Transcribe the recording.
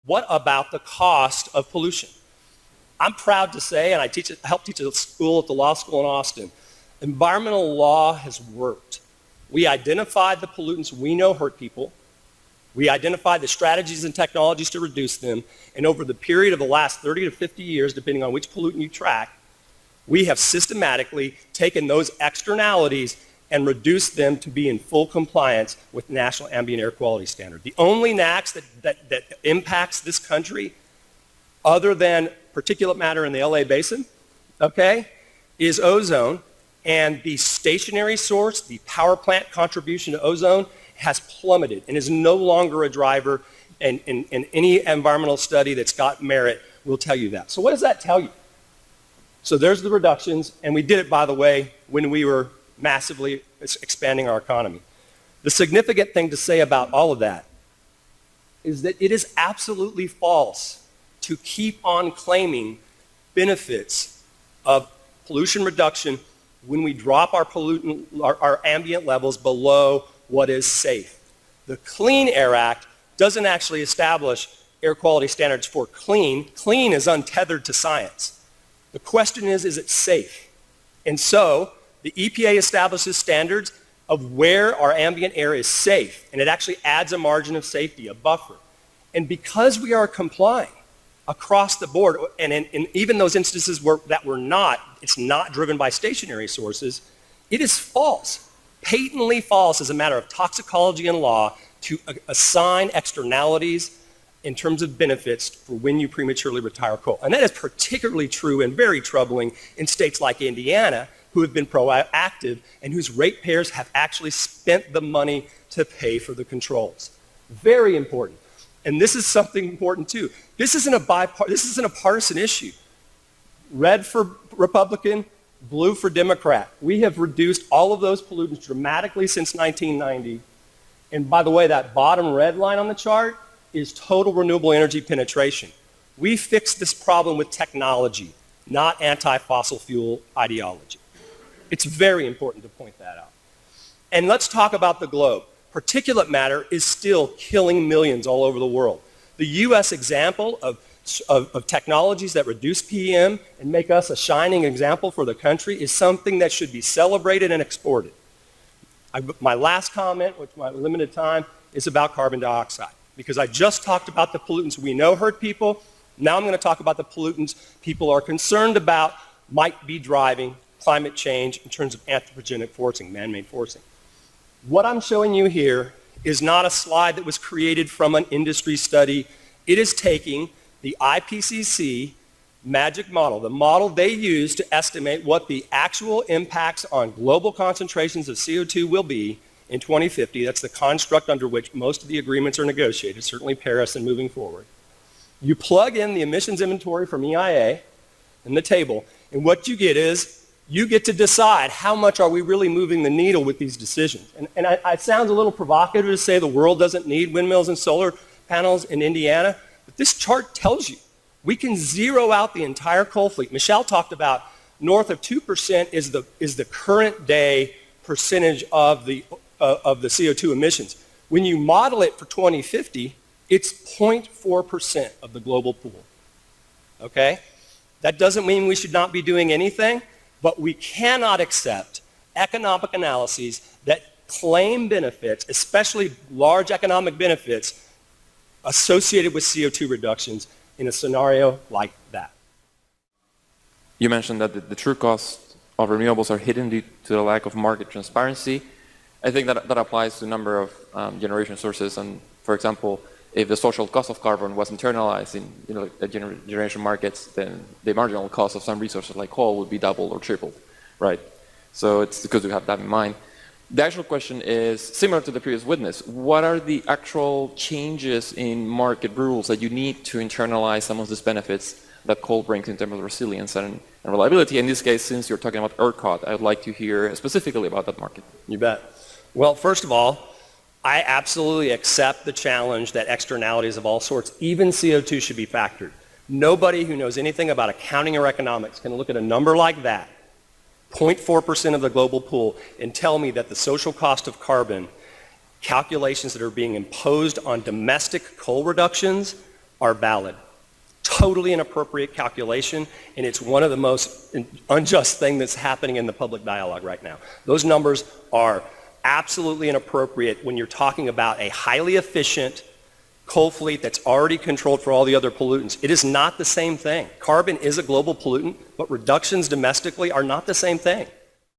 What about the cost of pollution? I'm proud to say, and I help teach at a school at the law school in Austin, environmental law has worked. We identified the pollutants we know hurt people. We identified the strategies and technologies to reduce them. And over the period of the last 30 to 50 years, depending on which pollutant you track, we have systematically taken those externalities and reduced them to be in full compliance with National Ambient Air Quality Standard. The only NAAQS that impacts this country, other than particulate matter in the LA basin, okay, is ozone. And the stationary source, the power plant contribution to ozone, has plummeted and is no longer a driver, and any environmental study that's got merit will tell you that. So what does that tell you? So there's the reductions, and we did it, by the way, when we were massively expanding our economy. The significant thing to say about all of that is that it is absolutely false to keep on claiming benefits of pollution reduction when we drop our ambient levels below what is safe. The Clean Air Act doesn't actually establish air quality standards for clean. Clean is untethered to science. The question is it safe? And so the EPA establishes standards of where our ambient air is safe, and it actually adds a margin of safety, a buffer. And because we are complying across the board, and in even those instances that we're not, it's not driven by stationary sources, it is false, patently false as a matter of toxicology and law to assign externalities in terms of benefits for when you prematurely retire coal. And that is particularly true and very troubling in states like Indiana, who have been proactive and whose ratepayers have actually spent the money to pay for the controls. Very important. And this is something important too. This isn't a partisan issue. Red for Republican, blue for Democrat. We have reduced all of those pollutants dramatically since 1990. And by the way, that bottom red line on the chart is total renewable energy penetration. We fixed this problem with technology, not anti-fossil fuel ideology. It's very important to point that out. And let's talk about the globe. Particulate matter is still killing millions all over the world. The US example of technologies that reduce PM and make us a shining example for the country is something that should be celebrated and exported. My last comment, with my limited time, is about carbon dioxide. Because I just talked about the pollutants we know hurt people. Now I'm going to talk about the pollutants people are concerned about might be driving climate change in terms of anthropogenic forcing, man-made forcing. What I'm showing you here is not a slide that was created from an industry study. It is taking the IPCC magic model, the model they use to estimate what the actual impacts on global concentrations of CO2 will be in 2050. That's the construct under which most of the agreements are negotiated, certainly Paris and moving forward. You plug in the emissions inventory from EIA in the table, and what you get is you get to decide how much are we really moving the needle with these decisions. And it sounds a little provocative to say the world doesn't need windmills and solar panels in Indiana, but this chart tells you we can zero out the entire coal fleet. Michelle talked about north of 2% is the current day percentage of the CO2 emissions. When you model it for 2050, it's 0.4% of the global pool. Okay? That doesn't mean we should not be doing anything, but we cannot accept economic analyses that claim benefits, especially large economic benefits, associated with CO2 reductions in a scenario like that. You mentioned that the true costs of renewables are hidden due to the lack of market transparency. I think that applies to a number of generation sources. And for example, if the social cost of carbon was internalized in the generation markets, then the marginal cost of some resources like coal would be doubled or tripled, right? So it's because we have that in mind. The actual question is similar to the previous witness. What are the actual changes in market rules that you need to internalize some of these benefits that coal brings in terms of resilience and reliability? In this case, since you're talking about ERCOT, I would like to hear specifically about that market. You bet. Well, first of all, I absolutely accept the challenge that externalities of all sorts, even CO2, should be factored. Nobody who knows anything about accounting or economics can look at a number like that, 0.4% of the global pool, and tell me that the social cost of carbon calculations that are being imposed on domestic coal reductions are valid. Totally inappropriate calculation, and it's one of the most unjust things that's happening in the public dialogue right now. Those numbers are absolutely inappropriate when you're talking about a highly efficient coal fleet that's already controlled for all the other pollutants. It is not the same thing. Carbon is a global pollutant, but reductions domestically are not the same thing.